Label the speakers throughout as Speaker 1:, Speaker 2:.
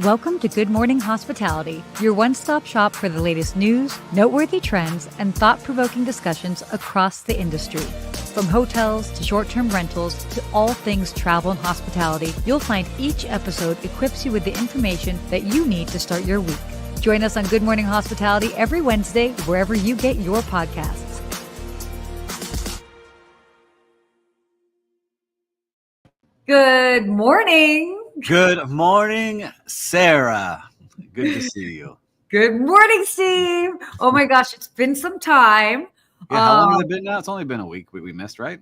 Speaker 1: Welcome to Good Morning Hospitality, your one-stop shop for the latest news, noteworthy trends, and thought-provoking discussions across the industry. From hotels to short-term rentals to all things travel and hospitality, you'll find each episode equips you with the information that you need to start your week. Join us on Good Morning Hospitality every Wednesday, wherever you get your podcasts. Good morning.
Speaker 2: Good morning, Sarah. Good to see you.
Speaker 1: Good morning, Steve. Oh my gosh, it's been some time.
Speaker 2: Yeah, how long has it been now? It's only been a week we missed, right?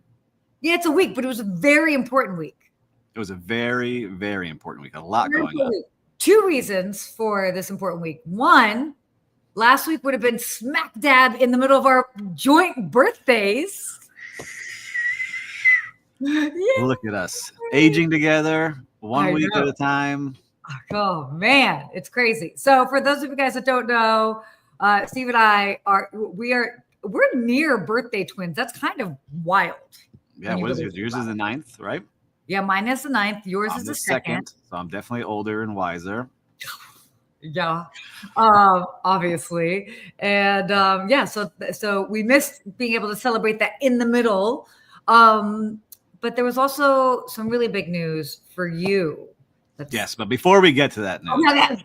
Speaker 1: Yeah, it's a week, but it was a very important week.
Speaker 2: It was a very, very important week. A lot going on.
Speaker 1: Two reasons for this important week. One, last week would have been smack dab in the middle of our joint birthdays.
Speaker 2: Yeah. Look at us aging together, one week at a time.
Speaker 1: Oh man, it's crazy. So for those of you guys that don't know, Steve and I we're near birthday twins. That's kind of wild.
Speaker 2: Yeah, what is yours? Yours is the 9th, right?
Speaker 1: Yeah, mine is the 9th. Yours is the second.
Speaker 2: So I'm definitely older and wiser.
Speaker 1: Yeah, obviously. And so we missed being able to celebrate that in the middle. But there was also some really big news for you.
Speaker 2: Yes, but before we get to that news.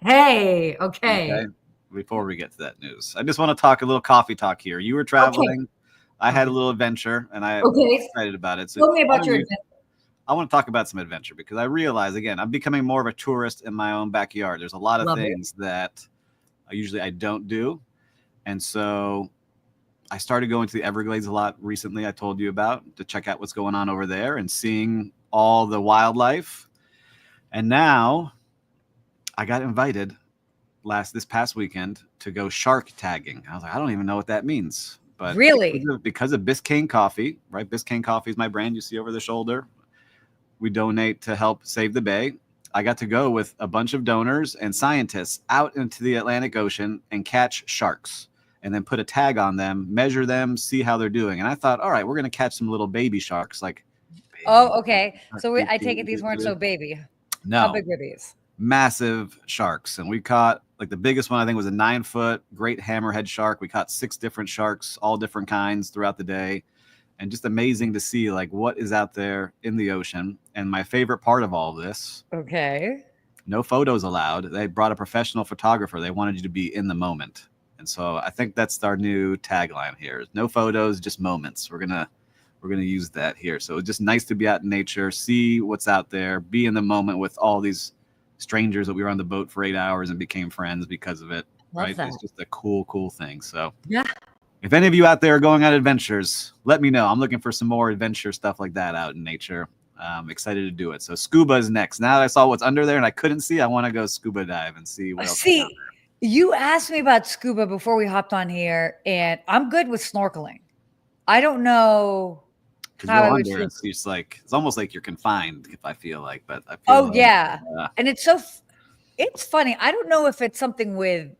Speaker 1: Okay.
Speaker 2: Before we get to that news, I just want to talk a little coffee talk here. You were traveling. Okay. I had a little adventure, and I was excited about it. So
Speaker 1: tell me about your adventure.
Speaker 2: I want to talk about some adventure because I realize, again, I'm becoming more of a tourist in my own backyard. There's a lot of things that I don't do. And so I started going to the Everglades a lot recently, I told you about, to check out what's going on over there and seeing all the wildlife. And now I got invited this past weekend to go shark tagging. I was like, I don't even know what that means. But
Speaker 1: really,
Speaker 2: because of Biscayne Coffee, right? Biscayne Coffee is my brand you see over the shoulder. We donate to help save the bay. I got to go with a bunch of donors and scientists out into the Atlantic Ocean and catch sharks and then put a tag on them, measure them, see how they're doing. And I thought, all right, we're going to catch some little baby sharks.
Speaker 1: Okay. So I take it these weren't so baby.
Speaker 2: No.
Speaker 1: How big were these?
Speaker 2: Massive sharks. And we caught, the biggest one I think was a 9-foot great hammerhead shark. We caught 6 different sharks, all different kinds throughout the day. And just amazing to see what is out there in the ocean. And my favorite part of all of this.
Speaker 1: Okay.
Speaker 2: No photos allowed. They brought a professional photographer. They wanted you to be in the moment. And so I think that's our new tagline here. No photos, just moments. We're gonna use that here. So it's just nice to be out in nature, see what's out there, be in the moment with all these strangers that we were on the boat for 8 hours and became friends because of it. Right? It's just a cool thing. So
Speaker 1: yeah.
Speaker 2: If any of you out there are going on adventures, let me know. I'm looking for some more adventure stuff like that out in nature. I'm excited to do it. So scuba is next. Now that I saw what's under there and I couldn't see, I want to go scuba dive and see what else is out there.
Speaker 1: You asked me about scuba before we hopped on here, and I'm good with snorkeling. I don't know how I would feel.
Speaker 2: It's almost like you're confined, if I feel like. But I feel
Speaker 1: and it's funny. I don't know if it's something with,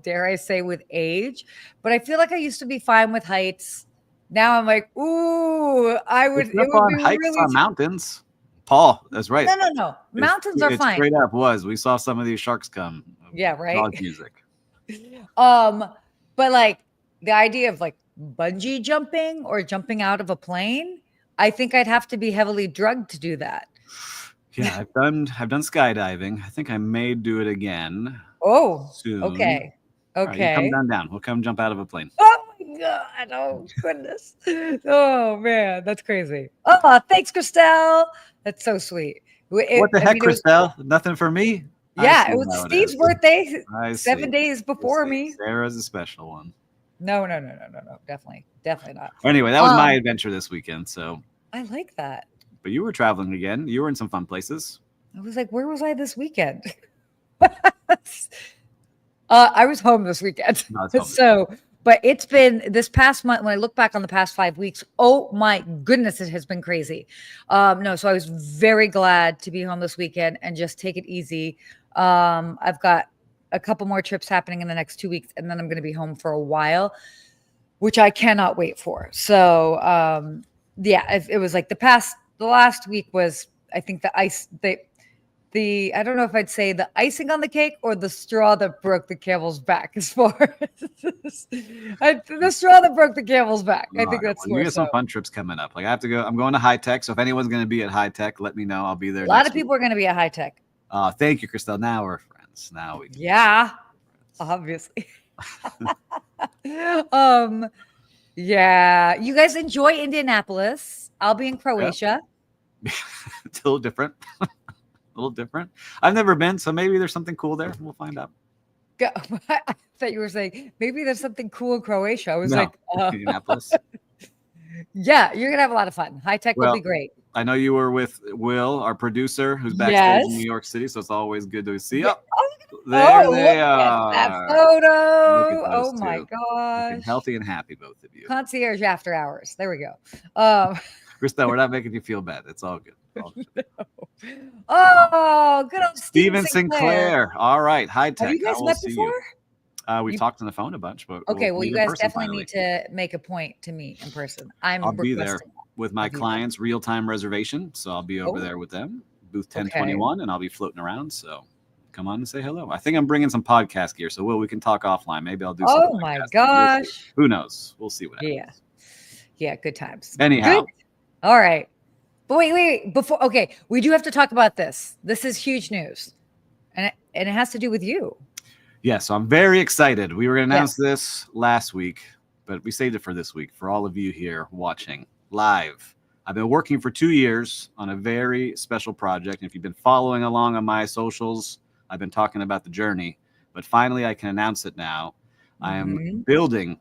Speaker 1: dare I say, with age, but I feel like I used to be fine with heights. Now I'm like, ooh, I would. It would be
Speaker 2: hikes really on mountains. Paul, that's right.
Speaker 1: No. Mountains are fine.
Speaker 2: Straight up we saw some of these sharks come.
Speaker 1: Yeah, right.
Speaker 2: Dog music.
Speaker 1: But the idea of bungee jumping or jumping out of a plane, I think I'd have to be heavily drugged to do that.
Speaker 2: Yeah, I've done skydiving. I think I may do it again.
Speaker 1: Oh,
Speaker 2: soon.
Speaker 1: Okay.
Speaker 2: Right, you come down. We'll come jump out of a plane.
Speaker 1: Oh my God! Oh goodness! Oh man, that's crazy. Oh, thanks, Christelle. That's so sweet.
Speaker 2: What the heck, Christelle? Nothing for me?
Speaker 1: Yeah, it was Steve's birthday 7 days before me.
Speaker 2: Sarah's a special one.
Speaker 1: No. Definitely not.
Speaker 2: Anyway, that was my adventure this weekend. So
Speaker 1: I like that.
Speaker 2: But you were traveling again. You were in some fun places.
Speaker 1: I was like, where was I this weekend? I was home this weekend. But it's been this past month. When I look back on the past 5 weeks, oh my goodness, it has been crazy. So I was very glad to be home this weekend and just take it easy. I've got a couple more trips happening in the next 2 weeks, and then I'm going to be home for a while, which I cannot wait for. So, it was like the last week was, I think the I don't know if I'd say the icing on the cake or the straw that broke the camel's back as far as the straw that broke the camel's back. I think that's
Speaker 2: you get some fun trips coming up. Like I have to go. I'm going to High Tech. So if anyone's going to be at High Tech, let me know. I'll be there.
Speaker 1: A lot of people are going to be at High Tech.
Speaker 2: Thank you, Christelle. Now we're friends. Now we.
Speaker 1: Yeah, obviously. Yeah. You guys enjoy Indianapolis. I'll be in Croatia.
Speaker 2: Yep. It's a little different. A little different. I've never been, so maybe there's something cool there. We'll find out.
Speaker 1: I thought you were saying maybe there's something cool in Croatia. I was like,
Speaker 2: Indianapolis.
Speaker 1: Yeah, you're gonna have a lot of fun. High Tech will be great.
Speaker 2: I know you were with Will, our producer, who's backstage in New York City, so it's always good to see you. There they are.
Speaker 1: That photo. Oh my gosh.
Speaker 2: Looking healthy and happy, both of you.
Speaker 1: Concierge after hours. There we go.
Speaker 2: Christelle, we're not making you feel bad. It's all good.
Speaker 1: Oh, good old
Speaker 2: Steven Sinclair. All right, High Tech.
Speaker 1: Have you guys met before?
Speaker 2: We've talked on the phone a bunch, but
Speaker 1: well, you guys definitely need to make a point to meet in person. I'll
Speaker 2: be there with my clients' real-time reservation, so I'll be over there with them, booth 1021, and I'll be floating around. So come on and say hello. I think I'm bringing some podcast gear, so we can talk offline. Maybe I'll do.
Speaker 1: Oh my gosh!
Speaker 2: Who knows? We'll see what happens.
Speaker 1: Yeah, good times.
Speaker 2: Anyhow,
Speaker 1: good. All right. But wait, before, okay, we do have to talk about this. This is huge news, and it has to do with you.
Speaker 2: Yeah, so I'm very excited. We were going to announce this last week, but we saved it for this week for all of you here watching live. I've been working for 2 years on a very special project. And if you've been following along on my socials, I've been talking about the journey, but finally I can announce it now. I am building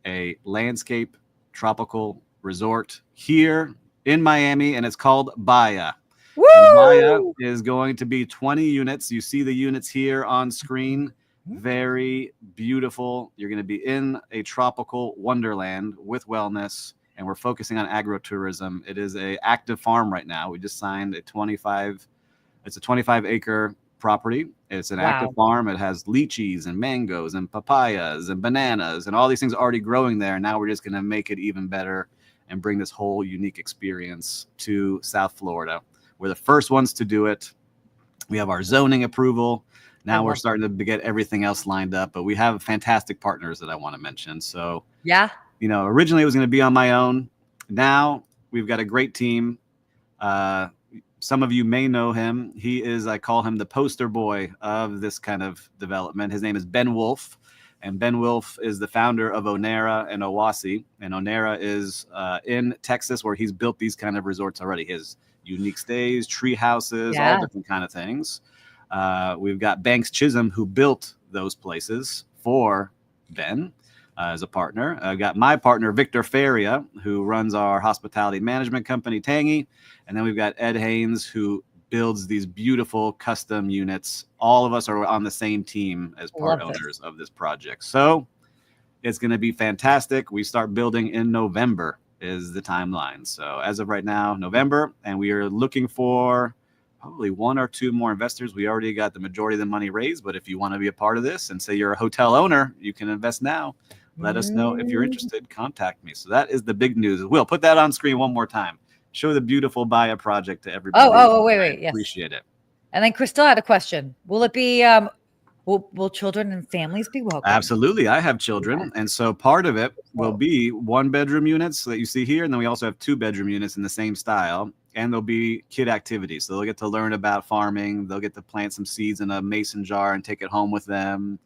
Speaker 2: a landscape tropical resort here in Miami, and it's called Bahia. Bahia is going to be 20 units. You see the units here on screen. Very beautiful. You're going to be in a tropical wonderland with wellness, and we're focusing on agritourism. It is an active farm right now. We just signed a 25-acre property. It's an active farm. It has lychees and mangoes and papayas and bananas and all these things already growing there. Now we're just going to make it even better and bring this whole unique experience to South Florida. We're the first ones to do it. We have our zoning approval. Now we're starting to get everything else lined up, but we have fantastic partners that I want to mention. So, originally it was going to be on my own. Now we've got a great team. Some of you may know him. He is, I call him the poster boy of this kind of development. His name is Ben Wolf. And Ben Wolf is the founder of Onera and Owasi. And Onera is in Texas, where he's built these kind of resorts already. His unique stays, tree houses, all different kind of things. We've got Banks Chisholm, who built those places for Ben as a partner. I've got my partner, Victor Feria, who runs our hospitality management company, Tangy. And then we've got Ed Haynes, who builds these beautiful custom units. All of us are on the same team as part owners of this project. So it's going to be fantastic. We start building in November is the timeline. So as of right now, November, and we are looking for probably 1 or 2 more investors. We already got the majority of the money raised, but if you want to be a part of this and say you're a hotel owner, you can invest now. Let us know if you're interested. Contact me. So that is the big news. We'll put that on screen one more time. Show the beautiful Bahia project to everybody.
Speaker 1: Wait. Yes.
Speaker 2: Appreciate it.
Speaker 1: And then Crystal had a question. Will it be, will children and families be welcome?
Speaker 2: Absolutely. I have children. And so part of it will be 1-bedroom units that you see here. And then we also have 2-bedroom units in the same style. And there'll be kid activities. So they'll get to learn about farming. They'll get to plant some seeds in a mason jar and take it home with them.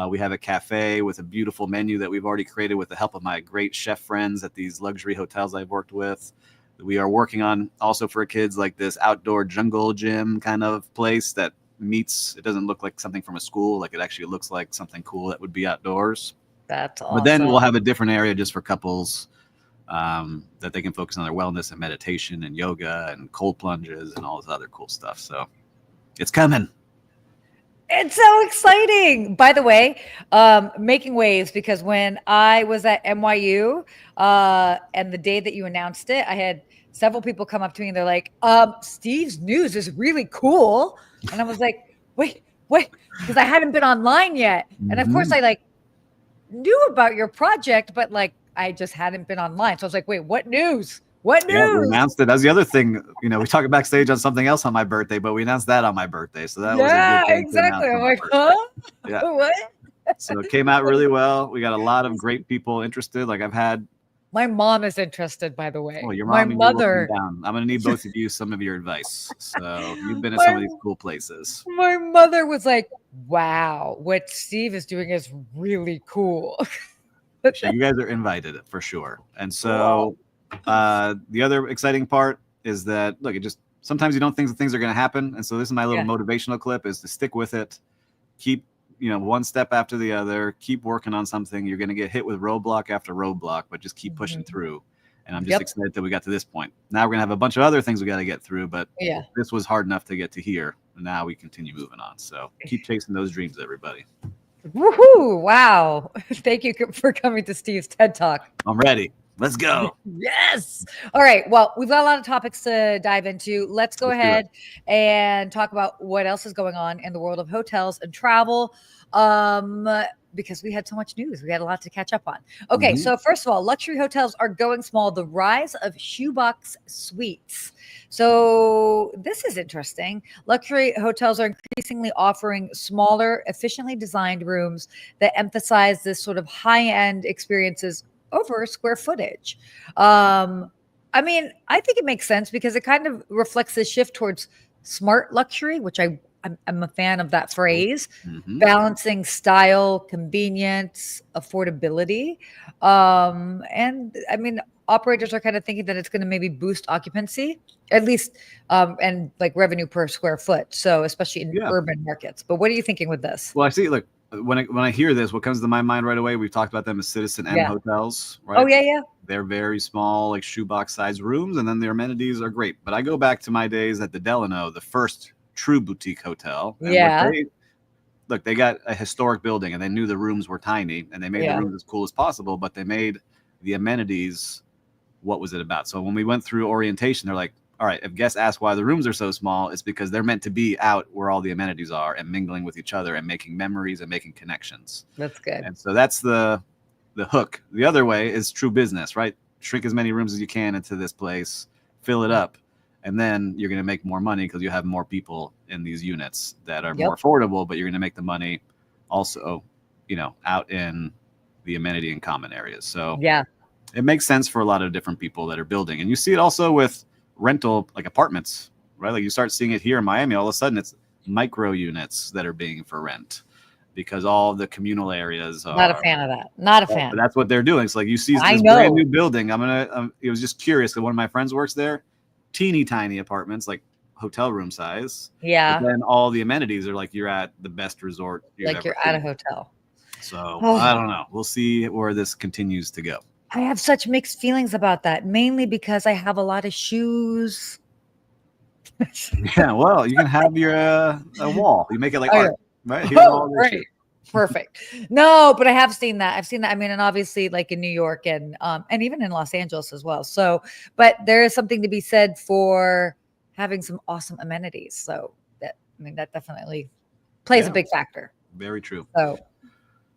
Speaker 2: We have a cafe with a beautiful menu that we've already created with the help of my great chef friends at these luxury hotels I've worked with. We are working on also for kids like this outdoor jungle gym kind of place that meets, it doesn't look like something from a school, like it actually looks like something cool that would be outdoors.
Speaker 1: That's awesome.
Speaker 2: But then we'll have a different area just for couples that they can focus on their wellness and meditation and yoga and cold plunges and all this other cool stuff. So it's coming.
Speaker 1: It's so exciting. By the way, making waves, because when I was at NYU and the day that you announced it, I had several people come up to me and they're like, Steve's news is really cool. And I was like, wait, because I hadn't been online yet. And of course I knew about your project, but I just hadn't been online. So I was like, wait, what news? What news?
Speaker 2: Yeah, we announced it. That's the other thing. We talked backstage on something else on my birthday, but we announced that on my birthday. So that was a good thing to announce
Speaker 1: exactly.
Speaker 2: on
Speaker 1: I'm
Speaker 2: my
Speaker 1: like,
Speaker 2: birthday.
Speaker 1: huh?
Speaker 2: Yeah.
Speaker 1: What?
Speaker 2: So it came out really well. We got a lot of great people interested. Like I've had.
Speaker 1: My mom is interested, by the way.
Speaker 2: Well, your
Speaker 1: My
Speaker 2: mom and you will come
Speaker 1: mother.
Speaker 2: down. I'm going to need both of you some of your advice. So you've been at some of these cool places.
Speaker 1: My mother was like, wow, what Steve is doing is really cool.
Speaker 2: So you guys are invited for sure. And so the other exciting part is that, look, sometimes you don't think that things are going to happen. And so this is my little motivational clip, is to stick with it. Keep, one step after the other, keep working on something. You're going to get hit with roadblock after roadblock, but just keep pushing through. And I'm just excited that we got to this point. Now we're going to have a bunch of other things we got to get through, but this was hard enough to get to here. And now we continue moving on. So keep chasing those dreams, everybody.
Speaker 1: Woohoo! Wow. Thank you for coming to Steve's TED Talk.
Speaker 2: I'm ready. Let's go.
Speaker 1: Yes. All right. Well, we've got a lot of topics to dive into. Let's go ahead and talk about what else is going on in the world of hotels and travel. Because we had so much news. We had a lot to catch up on. Okay. So first of all, luxury hotels are going small. The rise of shoebox suites. So this is interesting. Luxury hotels are increasingly offering smaller, efficiently designed rooms that emphasize this sort of high-end experiences over square footage. I mean, I think it makes sense because it kind of reflects this shift towards smart luxury, which I'm a fan of that phrase, balancing style, convenience, affordability. And I mean, operators are kind of thinking that it's going to maybe boost occupancy, at least, and like revenue per square foot. So especially in urban markets. But what are you thinking with this?
Speaker 2: Well, I see, look, when I hear this, what comes to my mind right away, we've talked about them as Citizen M hotels, right?
Speaker 1: Oh, yeah.
Speaker 2: They're very small, like shoebox-sized rooms, and then their amenities are great. But I go back to my days at the Delano, the first true boutique hotel. And they got a historic building, and they knew the rooms were tiny, and they made the rooms as cool as possible, but they made the amenities, what was it about? So when we went through orientation, they're like, all right, if guests ask why the rooms are so small, it's because they're meant to be out where all the amenities are and mingling with each other and making memories and making connections.
Speaker 1: That's good.
Speaker 2: And so that's the hook. The other way is true business, right? Shrink as many rooms as you can into this place, fill it up, and then you're going to make more money because you have more people in these units that are more affordable, but you're going to make the money also, out in the amenity and common areas. So it makes sense for a lot of different people that are building. And you see it also with rental, like apartments, right? Like you start seeing it here in Miami, all of a sudden it's micro units that are being for rent because all the communal areas are.
Speaker 1: Not a fan of that. Not a fan.
Speaker 2: But that's what they're doing. So like you see this brand new building. It was just curious because one of my friends works there, teeny tiny apartments, like hotel room size.
Speaker 1: Yeah.
Speaker 2: But then all the amenities are like you're at the best resort.
Speaker 1: You're at a hotel.
Speaker 2: So I don't know. We'll see where this continues to go.
Speaker 1: I have such mixed feelings about that, mainly because I have a lot of shoes.
Speaker 2: Yeah, well, you can have your a wall. You make it like art, right? Here's all this shit.
Speaker 1: Perfect. No, but I have seen that. I've seen that. I mean, and obviously like in New York and even in Los Angeles as well. So, but there is something to be said for having some awesome amenities. So that definitely plays a big factor.
Speaker 2: Very true.
Speaker 1: So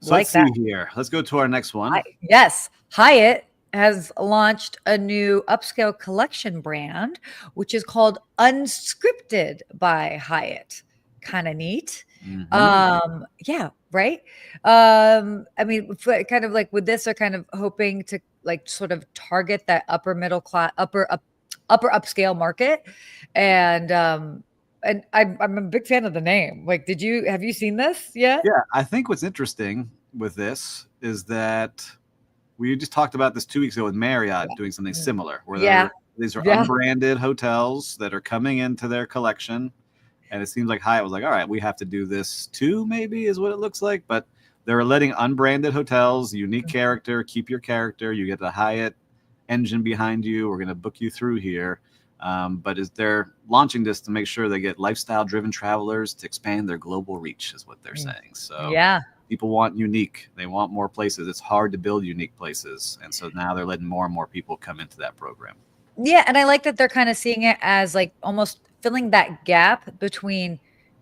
Speaker 2: let's see here. Let's go to our next one.
Speaker 1: Yes. Hyatt has launched a new upscale collection brand, which is called Unscripted by Hyatt. Kind of neat. Yeah, right. I mean, kind of like with this, they're kind of hoping to like sort of target that upper middle class, upper upscale market. And I'm a big fan of the name. Like, have you seen this yet?
Speaker 2: Yeah, I think what's interesting with this is that we just talked about this 2 weeks ago with Marriott doing something similar, where these are unbranded hotels that are coming into their collection. And it seems like Hyatt was like, all right, we have to do this too, maybe is what it looks like. But they're letting unbranded hotels, unique character, keep your character. You get the Hyatt engine behind you. We're going to book you through here. But they're launching this to make sure they get lifestyle-driven travelers to expand their global reach is what they're saying. So people want unique. They want more places. It's hard to build unique places. And so now they're letting more and more people come into that program.
Speaker 1: Yeah, and I like that they're kind of seeing it as like almost filling that gap between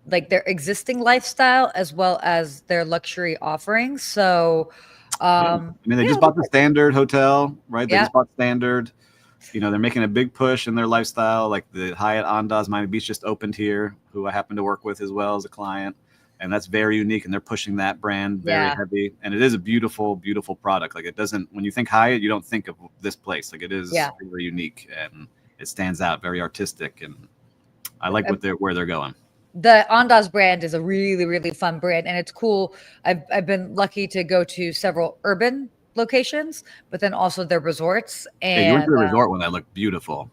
Speaker 1: like their existing lifestyle as well as their luxury offerings. So,
Speaker 2: I mean, they just bought the Standard hotel, right? They just bought Standard. they're making a big push in their lifestyle. Like the Hyatt Andaz Miami Beach just opened here, who I happen to work with as well as a client. And that's very unique. And they're pushing that brand very heavy. And it is a beautiful, beautiful product. Like it doesn't, when you think Hyatt, you don't think of this place. Like it is very unique and it stands out, very artistic. And I like where they're going.
Speaker 1: The Andaz brand is a really, really fun brand. And it's cool. I've been lucky to go to several urban locations, but then also their resorts. And
Speaker 2: you went to the resort one that looked beautiful.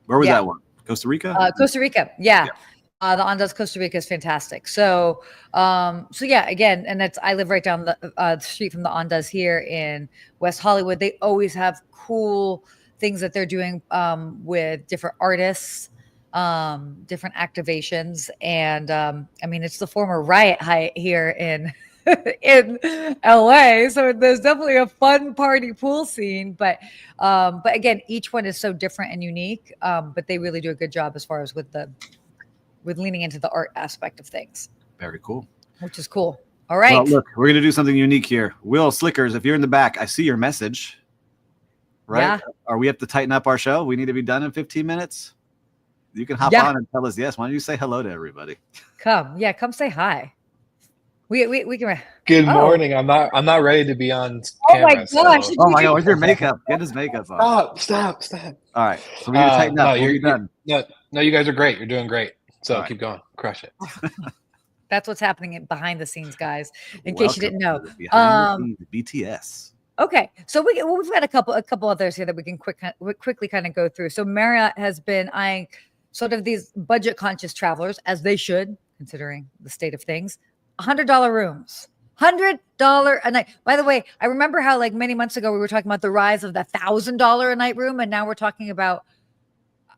Speaker 2: Where was that one? Costa Rica?
Speaker 1: Costa Rica. Yeah. The Andaz Costa Rica is fantastic. So yeah, again, and I live right down the street from the Andaz here in West Hollywood. They always have cool things that they're doing with different artists, different activations. And I mean, it's the former Hyatt here in LA. So there's definitely a fun party pool scene, but again, each one is so different and unique. But they really do a good job as far as with leaning into the art aspect of things.
Speaker 2: Very cool.
Speaker 1: Which is cool. All right.
Speaker 2: Well, look, we're going to do something unique here. Will Slickers, if you're in the back, I see your message, right? Yeah. Are we have to tighten up our show? We need to be done in 15 minutes. You can hop on and tell us yes. Why don't you say hello to everybody? Come say hi. We can.
Speaker 3: Good morning. I'm not ready to be on camera.
Speaker 1: My gosh!
Speaker 2: So. Oh my god! Where's your makeup? Get his makeup on.
Speaker 3: Stop!
Speaker 2: All right. So we need to tighten up.
Speaker 3: You're done. No, you guys are great. You're doing great. So keep going. Crush it.
Speaker 1: That's what's happening behind the scenes, guys. In case you didn't know.
Speaker 2: Behind the scenes, BTS.
Speaker 1: Okay, so we've got a couple others here that we can quickly kind of go through. So Marriott has been eyeing sort of these budget conscious travelers, as they should, considering the state of things. $100 rooms, $100 a night. By the way, I remember how like many months ago we were talking about the rise of the $1,000 a night room, and now we're talking about.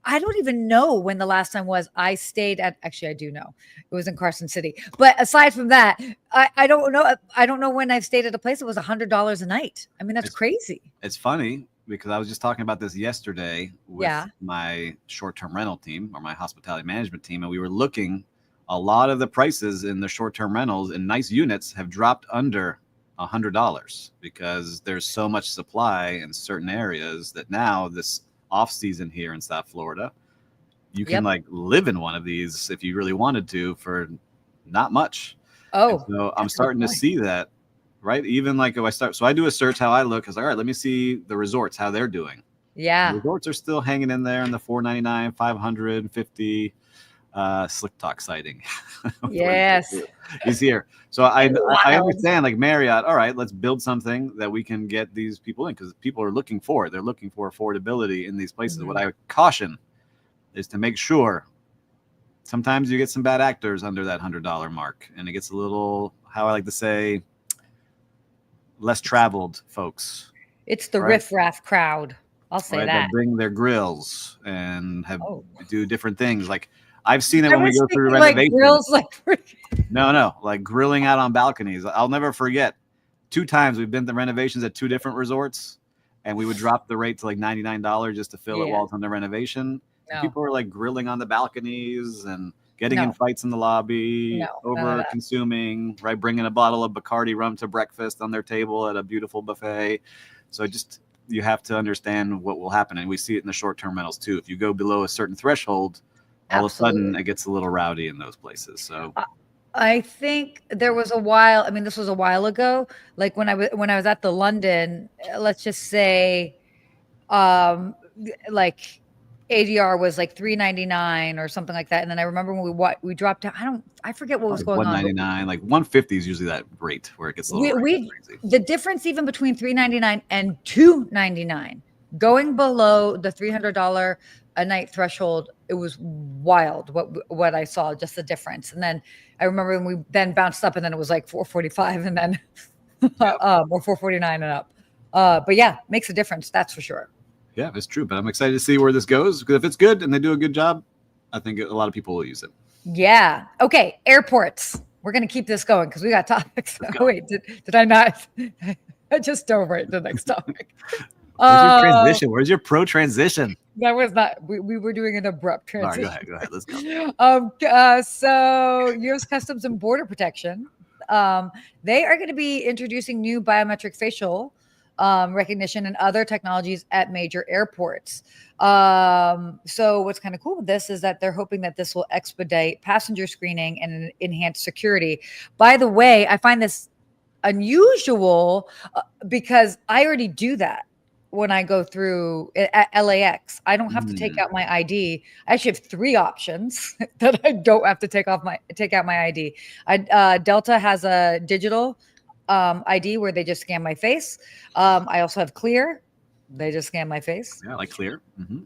Speaker 1: I don't even know when the last time was I stayed at. Actually, I do know it was in Carson City. But aside from that, I don't know. I don't know when I've stayed at a place that was $100 a night. I mean, that's crazy.
Speaker 2: It's funny because I was just talking about this yesterday with my short-term rental team or my hospitality management team, and we were looking. A lot of the prices in the short-term rentals in nice units have dropped under $100 because there's so much supply in certain areas that now this off season here in South Florida, you can like live in one of these if you really wanted to for not much. Oh, and so I'm starting to see that, right? Even like if I do a search how I look, I was like, all right, let me see the resorts, how they're doing.
Speaker 1: Yeah.
Speaker 2: The resorts are still hanging in there in the $499, $550. Slick Talk sighting.
Speaker 1: Yes.
Speaker 2: He's here. So I understand like Marriott, all right, let's build something that we can get these people in because people are looking for affordability in these places. Mm-hmm. What I would caution is to make sure sometimes you get some bad actors under that $100 mark and it gets a little, how I like to say, less traveled folks.
Speaker 1: It's the riffraff crowd. I'll say that.
Speaker 2: They bring their grills and do different things like I've seen it when we go through renovations.
Speaker 1: Grills,
Speaker 2: No, like grilling out on balconies. I'll never forget 2 times we've been to renovations at 2 different resorts, and we would drop the rate to like $99 just to fill it while it's under renovation. No. People were like grilling on the balconies and getting in fights in the lobby, over consuming, right? Bringing a bottle of Bacardi rum to breakfast on their table at a beautiful buffet. So you have to understand what will happen, and we see it in the short-term rentals too. If you go below a certain threshold. All of a sudden, it gets a little rowdy in those places. So,
Speaker 1: I think there was a while. I mean, this was a while ago. Like when I was at the London, let's just say, like ADR was like $399 or something like that. And then I remember when we dropped down. I forget what was going on.
Speaker 2: $199, like $150 is usually that rate where it gets a little crazy.
Speaker 1: The difference even between $399 and $299, going below the $300 a night threshold, it was wild what I saw, just the difference. And then I remember when we then bounced up and then it was like $445 and then or $449 and up. But yeah, makes a difference, that's for sure.
Speaker 2: Yeah, it's true. But I'm excited to see where this goes because if it's good and they do a good job, I think a lot of people will use it.
Speaker 1: Yeah. Okay. Airports. We're going to keep this going because we got topics. Oh, wait, did I not? I just dove right to the next topic.
Speaker 2: Where's your transition? Where's your pro transition?
Speaker 1: That was not. We were doing an abrupt transition.
Speaker 2: All right, go ahead. Let's go.
Speaker 1: So U.S. Customs and Border Protection, they are going to be introducing new biometric facial recognition and other technologies at major airports. So what's kind of cool with this is that they're hoping that this will expedite passenger screening and enhance security. By the way, I find this unusual because I already do that when I go through at LAX. I don't have to take out my ID. I actually have 3 options that I don't have to take out my ID. Delta has a digital ID where they just scan my face. I also have Clear. They just scan my face.
Speaker 2: Yeah, like Clear.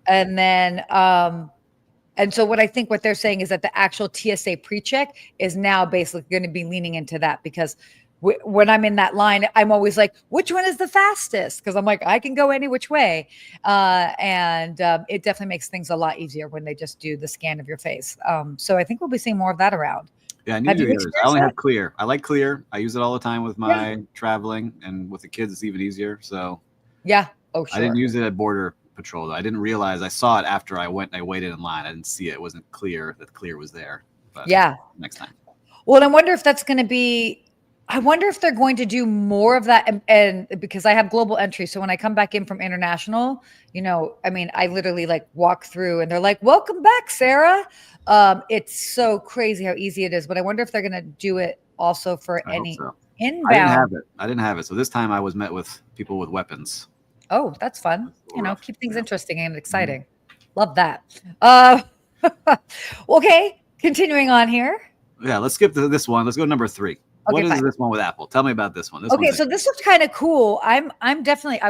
Speaker 1: And then and so what they're saying is that the actual TSA pre-check is now basically going to be leaning into that, because when I'm in that line, I'm always like, which one is the fastest? Because I'm like, I can go any which way. And it definitely makes things a lot easier when they just do the scan of your face. So I think we'll be seeing more of that around.
Speaker 2: Yeah, I need to do yours. I only have Clear. I like Clear. I use it all the time with my traveling, and with the kids, it's even easier. So
Speaker 1: yeah. Oh, sure.
Speaker 2: I didn't use it at Border Patrol, though. I didn't realize. I saw it after I went and I waited in line. I didn't see it. It wasn't clear that Clear was there. But
Speaker 1: yeah.
Speaker 2: Next time.
Speaker 1: Well, I wonder if that's going to be, I wonder if they're going to do more of that. And because I have global entry. So when I come back in from international, I literally like walk through and they're like, welcome back, Sarah. It's so crazy how easy it is. But I wonder if they're going to do it also for any inbound.
Speaker 2: I didn't have it. So this time I was met with people with weapons.
Speaker 1: Oh, that's fun. Keep things interesting and exciting. Love that. Okay. Continuing on here.
Speaker 2: Yeah. Let's skip this one. Let's go to number 3. What is this one with Apple? Tell me about this one.
Speaker 1: So this looks kind of cool. I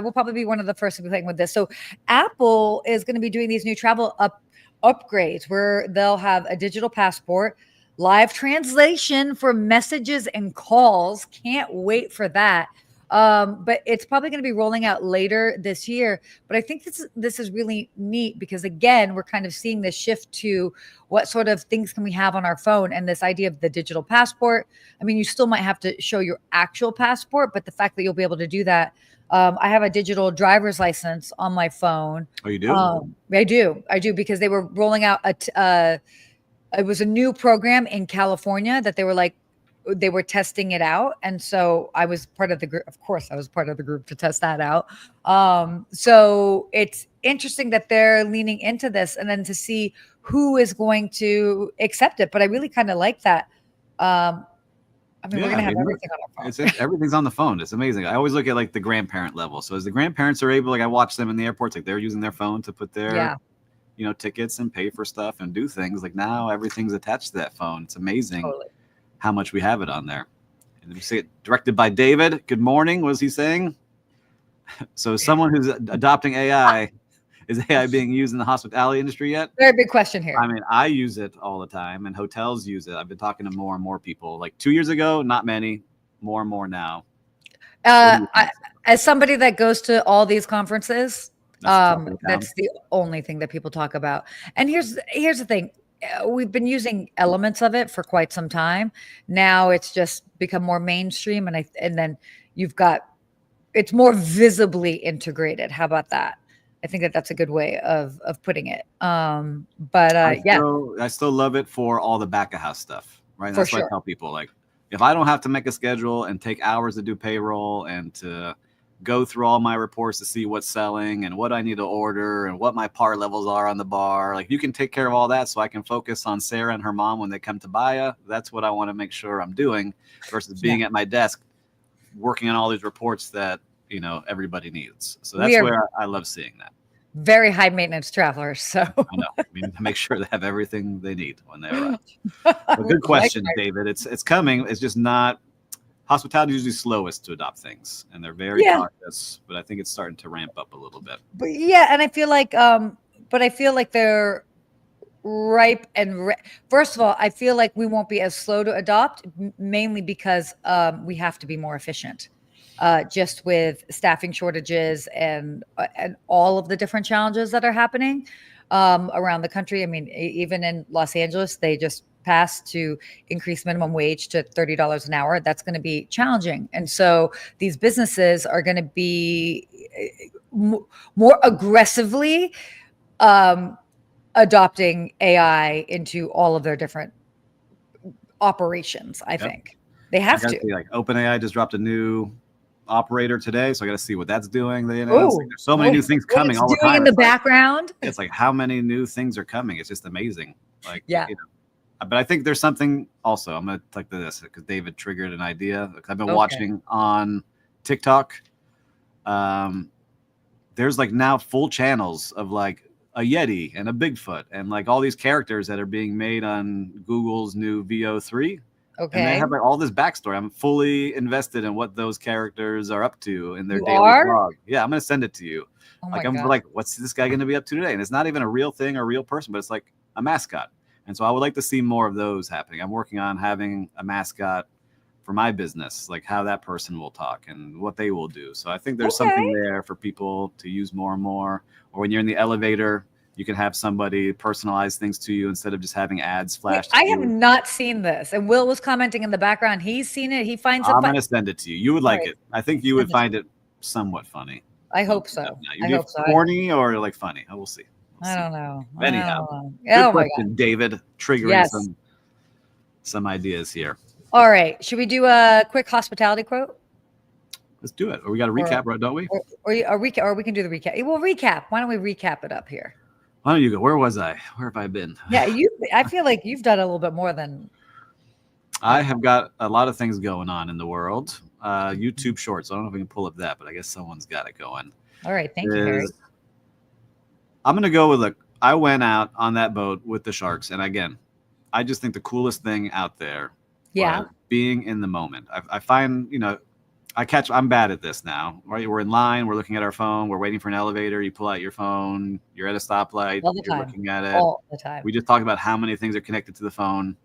Speaker 1: will probably be one of the first to be playing with this. So Apple is going to be doing these new travel upgrades where they'll have a digital passport, live translation for messages and calls. Can't wait for that. But it's probably going to be rolling out later this year. But I think this is really neat because, again, we're kind of seeing this shift to what sort of things can we have on our phone, and this idea of the digital passport. I mean, you still might have to show your actual passport, but the fact that you'll be able to do that. I have a digital driver's license on my phone.
Speaker 2: Oh, you do?
Speaker 1: I do because they were rolling out it was a new program in California that they were testing it out. And so I was part of the group. Of course, I was part of the group to test that out. So it's interesting that they're leaning into this and then to see who is going to accept it. But I really kind of like that. We're going to have everything on our phone.
Speaker 2: Everything's on the phone. It's amazing. I always look at like the grandparent level. So as the grandparents are able, like I watch them in the airports, like they're using their phone to put their, tickets and pay for stuff and do things. Like now everything's attached to that phone. It's amazing. Totally. How much we have it on there. And we see it directed by David. Good morning. What was he saying? So someone who's adopting AI, is AI being used in the hospitality industry yet?
Speaker 1: Very big question here.
Speaker 2: I mean, I use it all the time and hotels use it. I've been talking to more and more people. Like 2 years ago, not many, more and more now.
Speaker 1: As somebody that goes to all these conferences, that's the only thing that people talk about. And here's the thing. We've been using elements of it for quite some time. Now it's just become more mainstream, and then it's more visibly integrated. How about that? I think that's a good way of putting it.
Speaker 2: I still love it for all the back of house stuff, right? That's what I tell people. Like, if I don't have to make a schedule and take hours to do payroll and to go through all my reports to see what's selling and what I need to order and what my par levels are on the bar. Like you can take care of all that so I can focus on Sarah and her mom when they come to Bahia. That's what I want to make sure I'm doing versus being at my desk working on all these reports that, everybody needs. So that's where I love seeing that.
Speaker 1: Very high maintenance travelers. So
Speaker 2: I know. We need to make sure they have everything they need when they arrive. Good question, David. It's coming. It's just not. Hospitality is usually slowest to adopt things, and they're very cautious. But I think it's starting to ramp up a little bit.
Speaker 1: But and I feel like, they're ripe and first of all, I feel like we won't be as slow to adopt, mainly because we have to be more efficient, just with staffing shortages and all of the different challenges that are happening around the country. I mean, even in Los Angeles, they just passed to increase minimum wage to $30 an hour. That's going to be challenging. And so these businesses are going to be more aggressively adopting AI into all of their different operations. I think they have to.
Speaker 2: Like OpenAI just dropped a new operator today, so I got to see what that's doing. There's so many new things
Speaker 1: what
Speaker 2: coming
Speaker 1: it's
Speaker 2: all the
Speaker 1: doing
Speaker 2: time.
Speaker 1: in the background.
Speaker 2: It's like how many new things are coming. It's just amazing. Like,
Speaker 1: yeah.
Speaker 2: But I think there's something also. I'm gonna like this because David triggered an idea. I've been watching on TikTok. There's like now full channels of like a Yeti and a Bigfoot and like all these characters that are being made on Google's new VO3.
Speaker 1: Okay.
Speaker 2: And they have like all this backstory. I'm fully invested in what those characters are up to in their daily vlog. Yeah, I'm gonna send it to you.
Speaker 1: Oh
Speaker 2: like I'm like, what's this guy gonna be up to today? And it's not even a real thing or a real person, but it's like a mascot. And so I would like to see more of those happening. I'm working on having a mascot for my business, like how that person will talk and what they will do. So I think there's something there for people to use more and more. Or when you're in the elevator, you can have somebody personalize things to you instead of just having ads flashed.
Speaker 1: I have not seen this. And Will was commenting in the background. He's seen it. He finds it.
Speaker 2: I'm going to send it to you. You would like it. I think you would find it somewhat funny.
Speaker 1: I hope so.
Speaker 2: I hope so. Corny or like funny? We'll see.
Speaker 1: I don't know.
Speaker 2: Anyhow, good question, David. Triggering some ideas here.
Speaker 1: All right. Should we do a quick hospitality quote?
Speaker 2: Let's do it. Or we got to recap, right? Don't we?
Speaker 1: Or we can do the recap. We'll recap. Why don't we recap it up here?
Speaker 2: Why don't you go? Where was I? Where have I been?
Speaker 1: Yeah, I feel like you've done a little bit more than.
Speaker 2: I have got a lot of things going on in the world. YouTube Shorts. I don't know if we can pull up that, but I guess someone's got it going.
Speaker 1: All right. Thank you, Harry.
Speaker 2: I'm going to go with I went out on that boat with the sharks. And again, I just think the coolest thing out there was being in the moment. I find, I'm bad at this now, right? We're in line, we're looking at our phone, we're waiting for an elevator, you pull out your phone, you're at a stoplight, you're looking at it.
Speaker 1: All the time.
Speaker 2: We just talked about how many things are connected to the phone.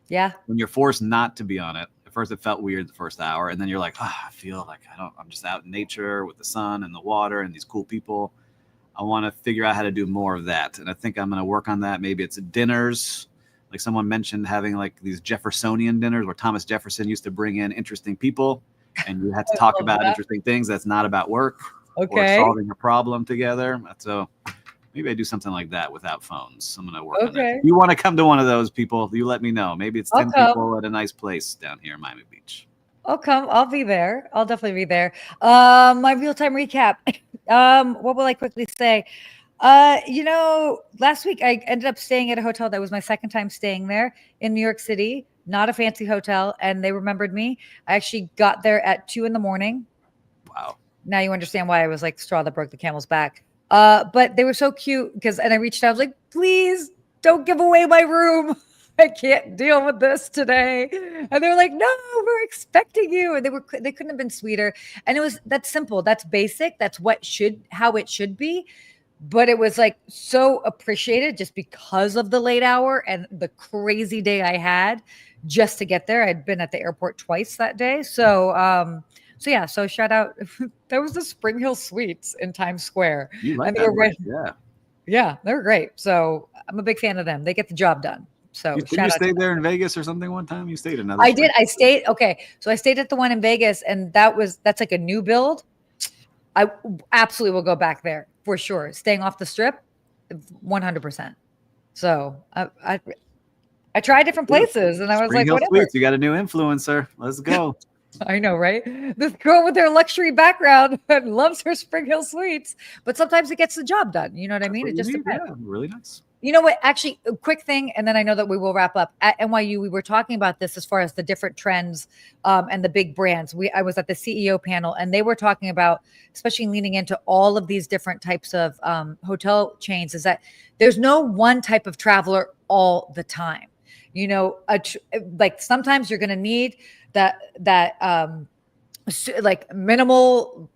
Speaker 1: Yeah.
Speaker 2: When you're forced not to be on it, at first it felt weird the first hour, and then you're like, I feel like I'm just out in nature with the sun and the water and these cool people. I want to figure out how to do more of that. And I think I'm going to work on that. Maybe it's dinners. Like someone mentioned having like these Jeffersonian dinners where Thomas Jefferson used to bring in interesting people and you had to talk about interesting things that's not about work or solving a problem together. So maybe I do something like that without phones. I'm going to work on that. If you want to come to one of those, people, you let me know. Maybe it's 10 people at a nice place down here in Miami Beach.
Speaker 1: I'll come. I'll be there. I'll definitely be there. My real-time recap. What will I quickly say? Last week I ended up staying at a hotel that was my second time staying there in New York City. Not a fancy hotel, and they remembered me. I actually got there at 2 a.m.
Speaker 2: Wow.
Speaker 1: Now you understand why I was like the straw that broke the camel's back. But they were so cute and I reached out. I was like, please don't give away my room. I can't deal with this today. And they're like, no, we're expecting you. And they couldn't have been sweeter. And that's simple. That's basic. That's how it should be. But it was like so appreciated just because of the late hour and the crazy day I had just to get there. I'd been at the airport twice that day. So shout out. There was the Spring Hill Suites in Times Square.
Speaker 2: You like that?
Speaker 1: Yeah, they were great. So I'm a big fan of them. They get the job done. So
Speaker 2: you stayed there in Vegas or something one time? You stayed another.
Speaker 1: I did. I stayed. Okay. So I stayed at the one in Vegas, and that's like a new build. I absolutely will go back there for sure. Staying off the strip, 100%. So I tried different places, and I was like, whatever.
Speaker 2: Suites, you got a new influencer. Let's go.
Speaker 1: I know, right? This girl with her luxury background loves her Spring Hill Suites, but sometimes it gets the job done. You know what I mean? It just depends.
Speaker 2: Yeah, really nice.
Speaker 1: You know what? Actually, a quick thing, and then I know that we will wrap up. At NYU, we were talking about this as far as the different trends and the big brands. I was at the CEO panel, and they were talking about, especially leaning into all of these different types of hotel chains, is that there's no one type of traveler all the time. Like sometimes you're going to need that like minimal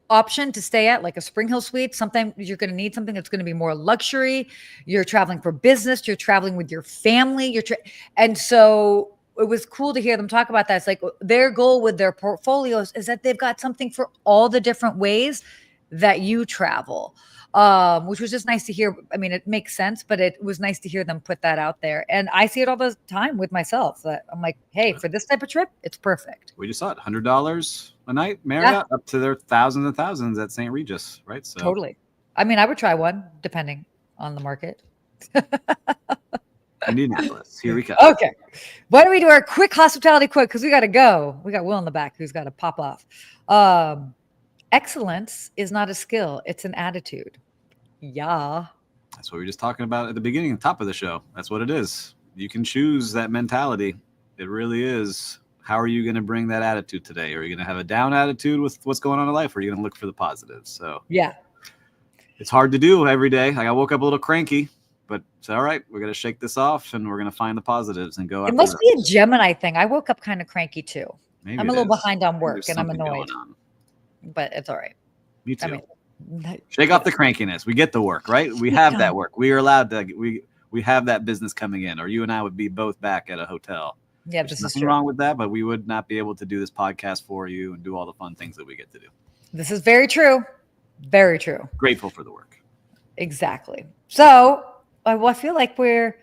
Speaker 1: option to stay at, like a Spring Hill Suite. Sometimes you're going to need something that's going to be more luxury. You're traveling for business. You're traveling with your family. And so it was cool to hear them talk about that. It's like their goal with their portfolios is that they've got something for all the different ways that you travel, which was just nice to hear. I mean, it makes sense, but it was nice to hear them put that out there. And I see it all the time with myself. That I'm like, hey, for this type of trip, it's perfect.
Speaker 2: We just saw it, $100 a night, Marriott, up to their thousands and thousands at St. Regis, right? So
Speaker 1: totally. I mean, I would try one depending on the market.
Speaker 2: Indianapolis. Here we go.
Speaker 1: Okay. Why don't we do our quick hospitality quote? Because we got to go. We got Will in the back who's got to pop off. Excellence is not a skill. It's an attitude. Yeah.
Speaker 2: That's what we were just talking about at the beginning and top of the show. That's what it is. You can choose that mentality. It really is. How are you going to bring that attitude today? Are you going to have a down attitude with what's going on in life? Or are you going to look for the positives? So
Speaker 1: yeah,
Speaker 2: it's hard to do every day. Like I woke up a little cranky, but it's all right. We're going to shake this off and we're going to find the positives and go.
Speaker 1: It must be a Gemini thing. I woke up kind of cranky too.
Speaker 2: Maybe
Speaker 1: I'm a little behind on work and I'm annoyed, but it's all right.
Speaker 2: Me too. I mean, shake off the crankiness. We get the work, right? We have that work. We are allowed to. We have that business coming in, or you and I would be both back at a hotel.
Speaker 1: Yeah,
Speaker 2: There's nothing wrong with that, but we would not be able to do this podcast for you and do all the fun things that we get to do.
Speaker 1: This is very true. Very true.
Speaker 2: Grateful for the work.
Speaker 1: Exactly. So I feel like we're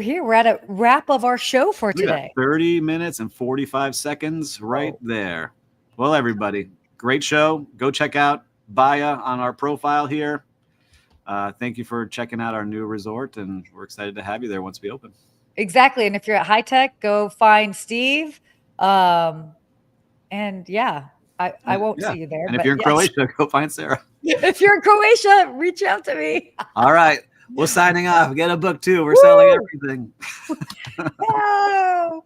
Speaker 1: here. We're at a wrap of our show for today.
Speaker 2: 30 minutes and 45 seconds right there. Well, everybody, great show. Go check out Baya on our profile here. Thank you for checking out our new resort, and we're excited to have you there once we open.
Speaker 1: Exactly. And if you're at High Tech, go find Steve. And yeah, I won't see you there.
Speaker 2: And if you're in Croatia, go find Sarah.
Speaker 1: If you're in Croatia, reach out to me.
Speaker 2: All right. We're signing off. Get a book too. We're selling everything.
Speaker 1: No.